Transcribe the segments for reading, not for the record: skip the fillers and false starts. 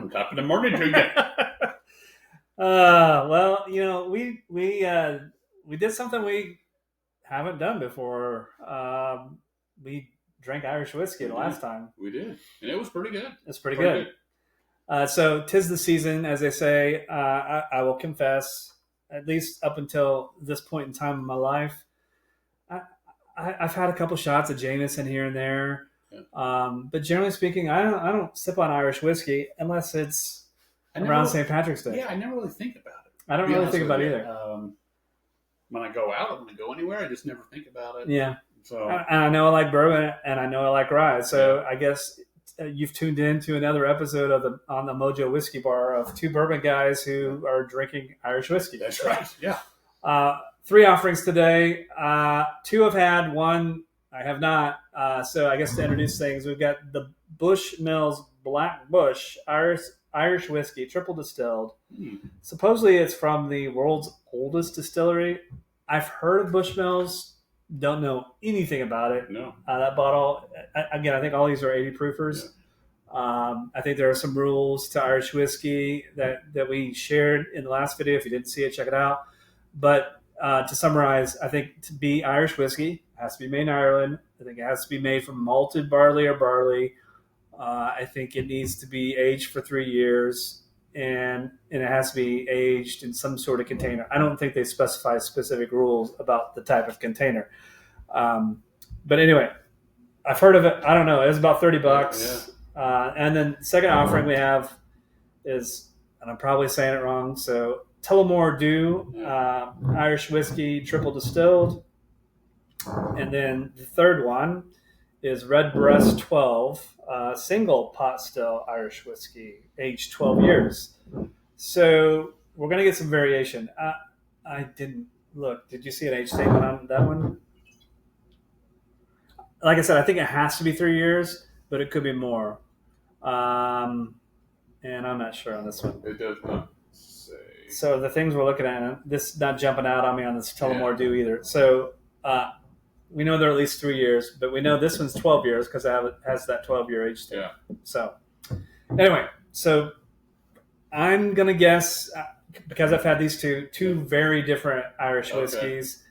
on top of the morning to you. Well, we did something we haven't done before. We drank Irish whiskey the last time. We did, and it was pretty good. It's pretty good. So 'tis the season, as they say. I will confess, at least up until this point in time in my life, I've had a couple shots of Jameson here and there. Yeah. But generally speaking, I don't sip on Irish whiskey unless it's around St. Patrick's Day. Yeah, I never really think about it. I don't really think about it either. When I go out, when I go anywhere, I just never think about it. Yeah. So and I know I like bourbon, and I know I like rye. So I guess you've tuned in to another episode of on the Mojo Whiskey Bar of two bourbon guys who are drinking Irish whiskey. That's right. Yeah. 3 offerings today. 2 have had, 1 I have not. So I guess to introduce things, we've got the Bushmills Black Bush Irish whiskey, triple distilled. Supposedly it's from the world's oldest distillery. I've heard of Bushmills, don't know anything about it. No. That bottle, again, I think all these are 80 proofers. Yeah. I think there are some rules to Irish whiskey that we shared in the last video. If you didn't see it, check it out. But to summarize, I think to be Irish whiskey, it has to be made in Ireland. I think it has to be made from malted barley or barley. I think it needs to be aged for 3 years, and it has to be aged in some sort of container. I don't think they specify specific rules about the type of container. But anyway, I've heard of it. I don't know. It was about $30. Yeah. And then the second offering we have is, and I'm probably saying it wrong, so Tullamore Dew Irish whiskey, triple distilled. And then the third one is Redbreast 12, single pot still Irish whiskey, aged 12 years. So we're going to get some variation. I didn't look. Did you see an age statement on that one? Like I said, I think it has to be 3 years, but it could be more. And I'm not sure on this one. It does not say. So the things we're looking at, this not jumping out on me on this Tullamore Dew either. So we know they're at least 3 years, but we know this one's 12 years because it has that 12-year age stamp. Yeah. So anyway, so I'm going to guess, because I've had these two very different Irish whiskeys.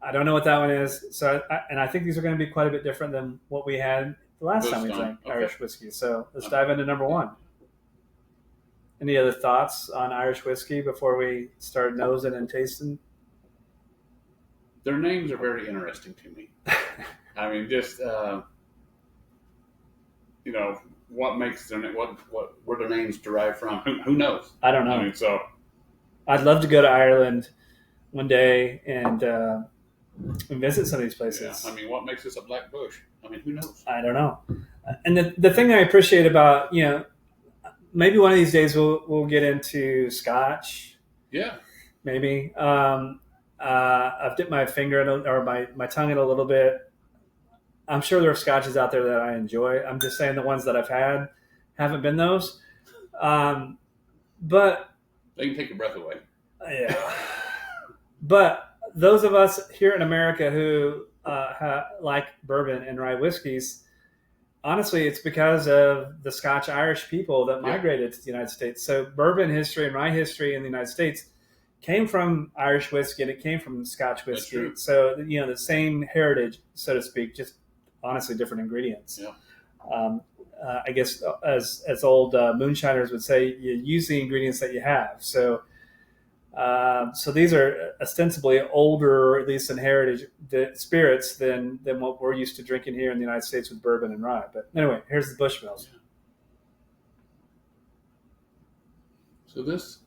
I don't know what that one is. So I think these are going to be quite a bit different than what we had the last time we drank Irish whiskey. So let's dive into number 1. Any other thoughts on Irish whiskey before we start nosing and tasting? Their names are very interesting to me. I mean, just what makes their name? What where their names derive from? Who knows? I don't know. I mean, so I'd love to go to Ireland one day and visit some of these places. Yeah. I mean, what makes this a Black Bush? I mean, who knows? I don't know. And the thing I appreciate about, maybe one of these days we'll get into Scotch. Yeah. Maybe. I've dipped my finger or my tongue in a little bit. I'm sure there are Scotches out there that I enjoy. I'm just saying the ones that I've had haven't been those. But they can take your breath away. Yeah. But those of us here in America who like bourbon and rye whiskeys, honestly, it's because of the Scotch-Irish people that migrated to the United States. So bourbon history and rye history in the United States came from Irish whiskey and it came from Scotch whiskey. So, the same heritage, so to speak, just honestly different ingredients. Yeah. I guess as old moonshiners would say, you use the ingredients that you have. So these are ostensibly older, at least in heritage, spirits than what we're used to drinking here in the United States with bourbon and rye. But anyway, here's the Bushmills. So this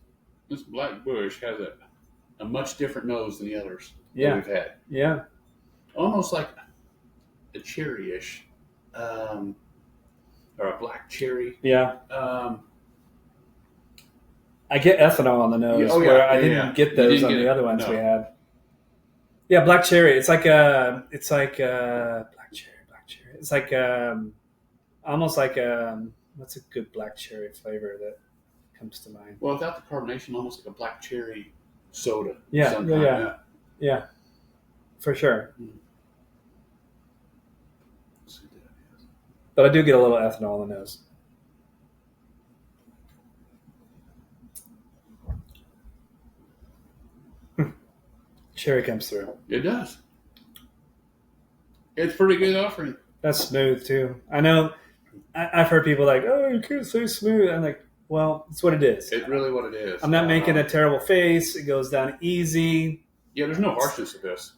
Black Bush has a much different nose than the others that we've had. Yeah. Almost like a cherry-ish, or a black cherry. Yeah. I get ethanol on the nose, where I didn't get those on the other ones we had. Yeah, black cherry. It's like black cherry. It's like almost like what's a good black cherry flavor that comes to mind? Well, without the carbonation, almost like a black cherry soda. Yeah, for sure. But I do get a little ethanol on the nose. Sherry comes through. It does. It's pretty good offering. That's smooth too. I know. I've heard people like, "Oh, you can't say smooth." I'm like, "Well, it's what it is. It's really what it is. I'm not making a terrible face. It goes down easy. Yeah, there's no harshness to this.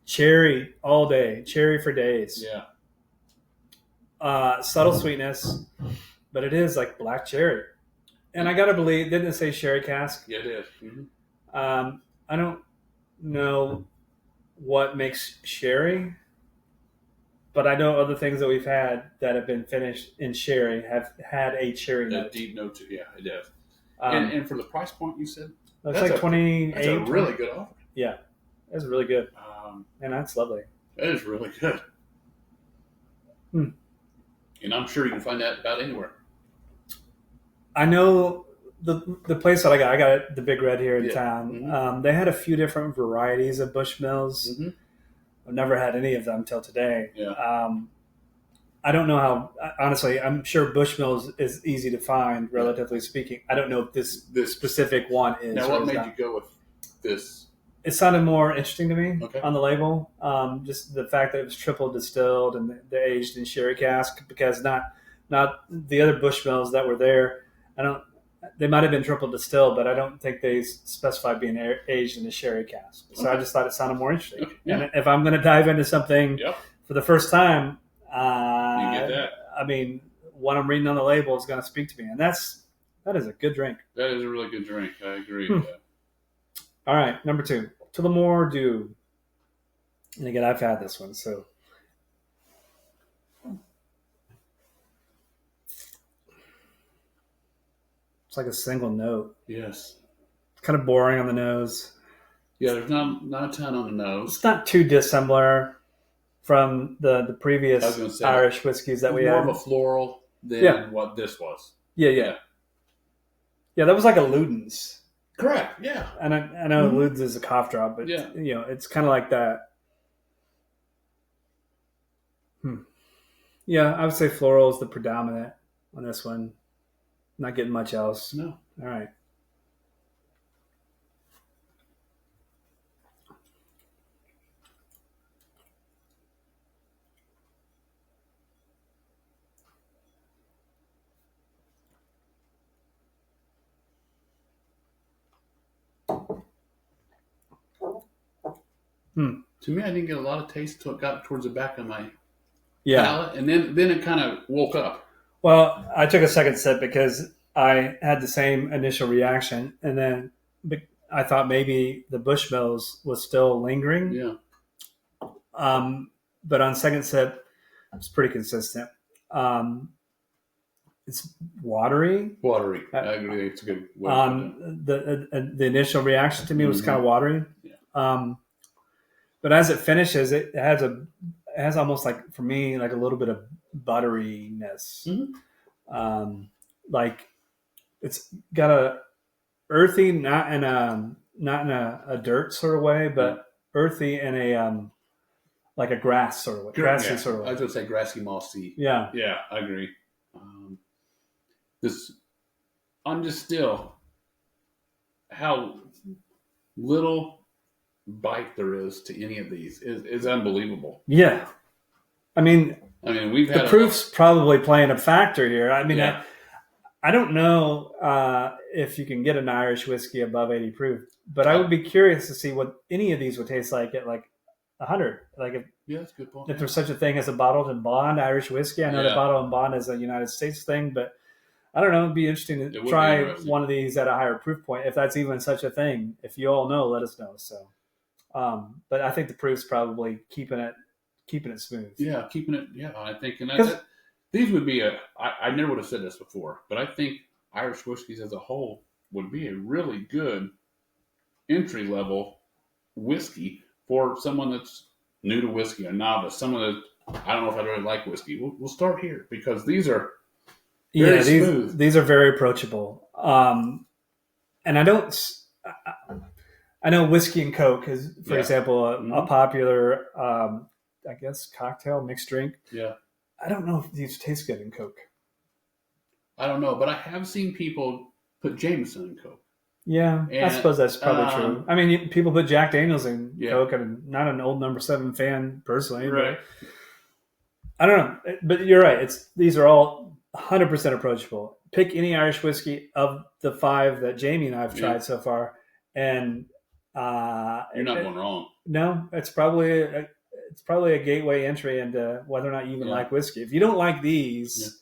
Cherry all day. Cherry for days. Yeah. Subtle sweetness, but it is like black cherry. And I gotta believe, didn't it say sherry cask? Yeah, it is. Mm-hmm. I don't know what makes sherry, but I know other things that we've had that have been finished in sherry have had a cherry A note. deep note to, yeah, it does. And for the price point you said, that's like 28. That's a really good offer. Yeah, that's really good. And that's lovely. That is really good. And I'm sure you can find that about anywhere. I know the place that I got the Big Red here in town. Mm-hmm. They had a few different varieties of Bushmills. Mm-hmm. I've never had any of them until today. Yeah. I don't know how. Honestly, I'm sure Bushmills is easy to find, relatively speaking. I don't know if this specific one is. Now, what made you go with this? It sounded more interesting to me Okay. on the label. Just the fact that it was triple distilled and they aged in sherry cask, because not the other Bushmills that were there. They might have been triple distilled, but I don't think they specified being aged in a sherry cask. So I just thought it sounded more interesting. Okay. Yeah. And if I'm going to dive into something for the first time, you get that. I mean, what I'm reading on the label is going to speak to me, and that is a good drink. That is a really good drink. I agree with that. All right, number 2, Tullamore Dew. And again, I've had this one, so. It's like a single note. Yes. It's kind of boring on the nose. Yeah, there's not a ton on the nose. It's not too dissimilar from the previous Irish whiskeys that we had. More of a floral than what this was. Yeah, that was like a Luden's. Correct, yeah. And I know Luden's is a cough drop, but it's kind of like that. Yeah, I would say floral is the predominant on this one. Not getting much else. No. All right. To me, I didn't get a lot of taste until it got towards the back of my palate, and then it kind of woke up. Well, I took a second sip because I had the same initial reaction, and then I thought maybe the Bushmills was still lingering. Yeah. But on second sip, it's pretty consistent. It's watery. Watery. I agree. It's a good way the initial reaction to me was kind of watery. Yeah. But as it finishes, it has almost like, for me, like a little bit of butteriness. Mm-hmm. Like it's got a earthy, not in a dirt sort of way, but earthy in a like a grass sort of way, grassy sort of way. I was going to say grassy, mossy. Yeah, I agree. I'm just still how little bite there is to any of these is unbelievable. Yeah, I mean we've had the proof's probably playing a factor here. I mean, I don't know if you can get an Irish whiskey above 80 proof, but I would be curious to see what any of these would taste like at like 100. Like that's a good point. If there's such a thing as a bottled and bond Irish whiskey. I know the bottled and bond is a United States thing, but I don't know. It'd be interesting to try one of these at a higher proof point, if that's even such a thing. If you all know, let us know. So, but I think the proof's probably keeping it smooth. Yeah, keeping it. Yeah, I think, and these would be I never would have said this before, but I think Irish whiskeys as a whole would be a really good entry level whiskey for someone that's new to whiskey, a novice, someone that I don't know if I really like whiskey. We'll start here because these are very smooth. These are very approachable. And I know whiskey and Coke is, for example, a popular, I guess, cocktail mixed drink. Yeah. I don't know if these taste good in Coke. I don't know, but I have seen people put Jameson in Coke. Yeah, I And, suppose that's probably true. I mean, people put Jack Daniels in Yeah. Coke, and I'm not an old number 7 fan personally, right. but I don't know. But you're right. These are all 100% approachable. Pick any Irish whiskey of the 5 that Jamie and I have tried so far, and You're not going wrong. no, it's probably a gateway entry into whether or not you even like whiskey. If you don't like these,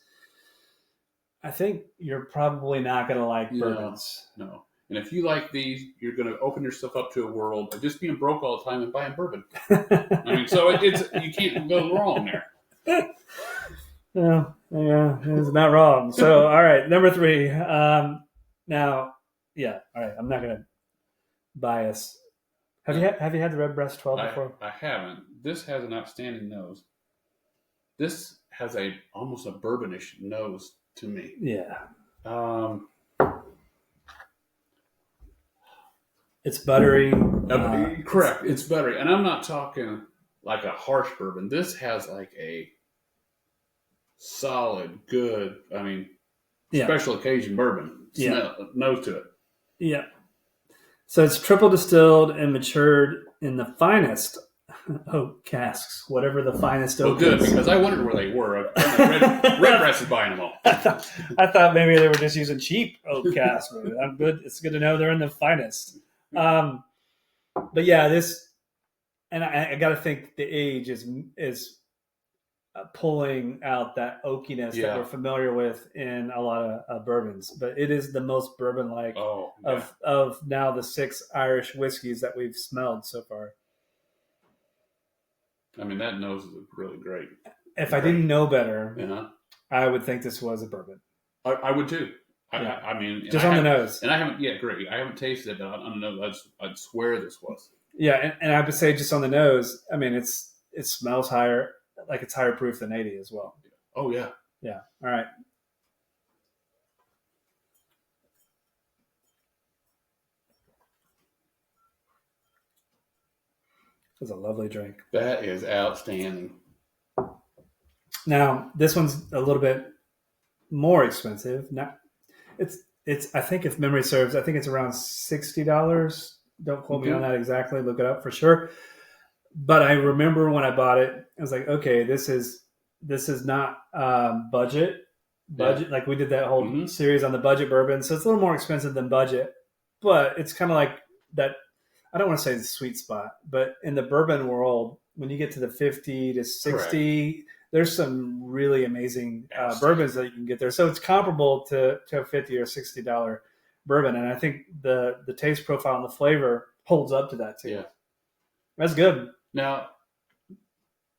I think you're probably not going to like bourbons. No. And if you like these, you're going to open yourself up to a world of just being broke all the time and buying bourbon. I mean, so it's you can't go wrong there. Yeah, it's not wrong. So, all right, number 3. Now, all right. I'm not going to bias. Have you had the Redbreast 12 before? I haven't. This has an outstanding nose. This has almost a bourbonish nose to me. Yeah. It's buttery. Correct. It's buttery. And I'm not talking like a harsh bourbon. This has like a solid, good, special occasion bourbon nose to it. Yeah. So it's triple distilled and matured in the finest oak casks, whatever the finest oak good, is. Because I wondered where they were. Redbreast is buying them all. I thought maybe they were just using cheap oak casks. I'm good. It's good to know they're in the finest. But yeah, this, and I got to think the age is pulling out that oakiness that we're familiar with in a lot of bourbons. But it is the most bourbon-like of now the 6 Irish whiskeys that we've smelled so far. I mean, that nose is really great. If I didn't know better, I would think this was a bourbon. I would too. I mean, just on the nose. And I haven't. Yeah, great. I haven't tasted it, but on the nose, I'd swear this was. Yeah, and I would say just on the nose. I mean, it smells higher, like it's higher proof than 80 as well. Oh yeah. Yeah. All right. It's a lovely drink. That is outstanding. Now, this one's a little bit more expensive. It's I think if memory serves, I think it's around $60. Don't quote me on that exactly. Look it up for sure. But I remember when I bought it, I was like, okay, this is not budget. Like we did that whole series on the budget bourbon, so it's a little more expensive than budget, but it's kind of like that. I don't want to say the sweet spot, but in the bourbon world, when you get to the 50 to 60, there's some really amazing bourbons that you can get there. So it's comparable to a $50 or $60 bourbon, and I think the taste profile and the flavor holds up to that too. Yeah, that's good. Now,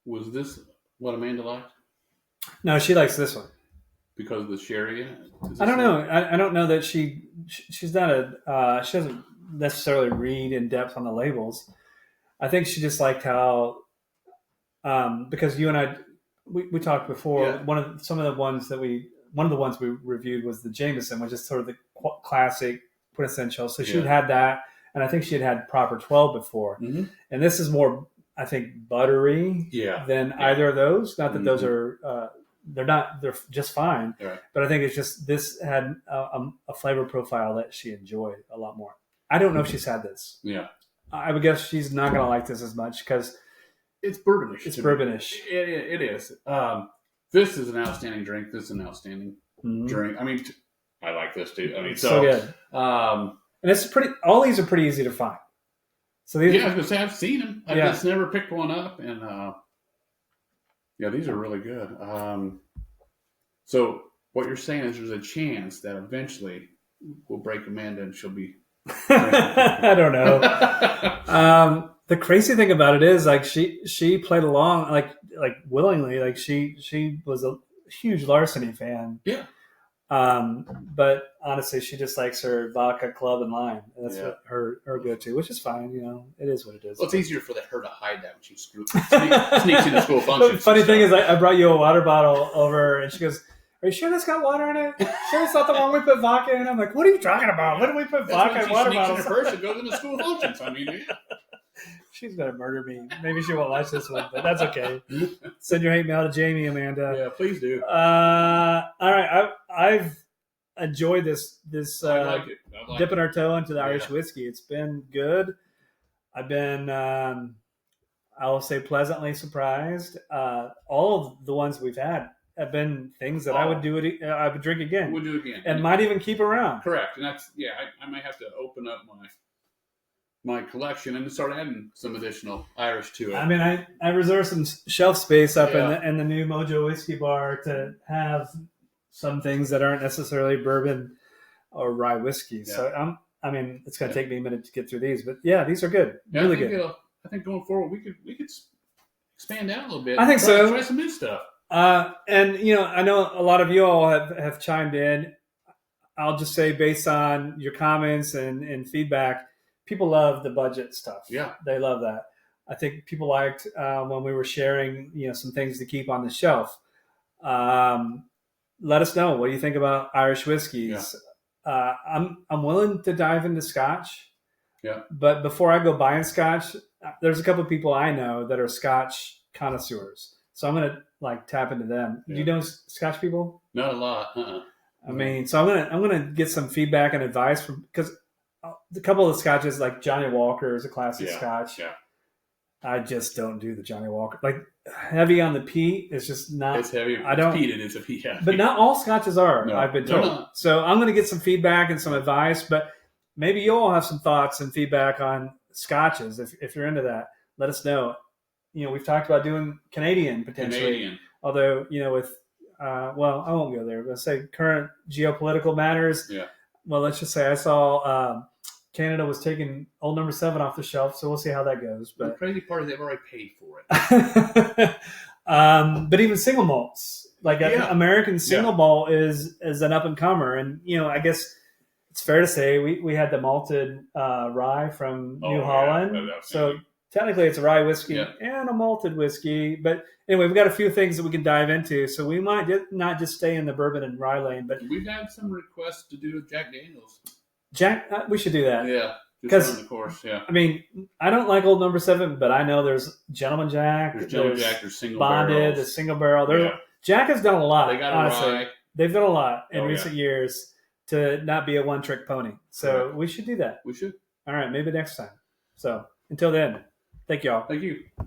was this what Amanda liked? No, she likes this one because of the sherry. I don't know. I don't know that she's not she doesn't necessarily read in depth on the labels. I think she just liked how because you and I we talked before. One of the ones we reviewed was the Jameson, which is sort of the classic quintessential. So she had that, and I think she had proper 12 before. Mm-hmm. And this is more, I think, buttery than either of those. Not that those are they're just fine. Right. But I think it's just this had a flavor profile that she enjoyed a lot more. I don't know if she's had this. Yeah. I would guess she's not going to like this as much because it's bourbonish. It's bourbonish. It is. This is an outstanding drink. This is an outstanding drink. I mean, I like this too. I mean, so good. And it's all these are pretty easy to find. So these I was going to say I've seen them. I've just never picked one up, and these are really good. So what you're saying is there's a chance that eventually we'll break Amanda and she'll be. I don't know. The crazy thing about it is, like, she played along, like willingly. Like she was a huge Larceny fan. Yeah. But honestly, she just likes her vodka, club, and lime. That's what her go-to, which is fine. You know, it is what it is. Well, it's easier for her to hide that when she sneaks into school functions. The funny thing is, I brought you a water bottle over, and she goes, "Are you sure that's got water in it? Sure it's not the one we put vodka in?" I'm like, "What are you talking about? When do we put vodka in water bottles?" She first and goes into school functions. I mean, she's gonna murder me. Maybe she won't watch this one, but that's okay. Send your hate mail to Jamie, Amanda. Yeah, please do. All right, enjoyed this I like it. I like dipping it. our toe into the Irish Yeah. whiskey. It's been good. I've been, I will say, pleasantly surprised. All of the ones we've had have been things that I would do it. I would drink again. We'll do it again. And might even keep around. Correct. And that's, I might have to open up my collection and start adding some additional Irish to it. I mean, I reserve some shelf space up in the new Mojo Whiskey Bar to have some things that aren't necessarily bourbon or rye whiskey. Yeah. So I mean, it's going to take me a minute to get through these, but yeah, these are good. Yeah, really good. I think going forward, we could expand out a little bit. I think so. Try some new stuff. And I know a lot of you all have chimed in. I'll just say, based on your comments and feedback, people love the budget stuff. Yeah, they love that. I think people liked when we were sharing, some things to keep on the shelf. Let us know, what do you think about Irish whiskeys? Yeah. I'm willing to dive into Scotch. Yeah. But before I go buying Scotch, there's a couple of people I know that are Scotch connoisseurs. So I'm gonna tap into them. Yeah. Do you know Scotch people? Not a lot. I mean, so I'm gonna get some feedback and advice from, because a couple of the Scotches, like Johnny Walker is a classic Scotch. Yeah. I just don't do the Johnny Walker. Heavy on the peat is just not. It's heavy. I don't. Peated. It's a peat. Yeah. But not all Scotches are. No, I've been told. So I'm going to get some feedback and some advice. But maybe you all have some thoughts and feedback on Scotches. If you're into that, let us know. We've talked about doing Canadian potentially. Although with I won't go there. But say current geopolitical matters. Yeah. Well, let's just say I saw. Canada was taking Old Number 7 off the shelf, so we'll see how that goes. But the crazy part is they've already paid for it. But even single malts, American single malt is an up and comer, and I guess it's fair to say we had the malted rye from New Holland, so technically it's a rye whiskey and a malted whiskey. But anyway, we've got a few things that we can dive into, so we might not just stay in the bourbon and rye lane. But we've had some requests to do Jack Daniels. We should do that. Yeah, because of course, yeah. I mean, I don't like Old Number 7, but I know there's Gentleman Jack. There's single Bonded, barrels. the single barrel. Jack has done a lot. They got honestly. Rye. They've done a lot in recent years to not be a one-trick pony. So we should do that. We should. All right, maybe next time. So until then, thank you all. Thank you.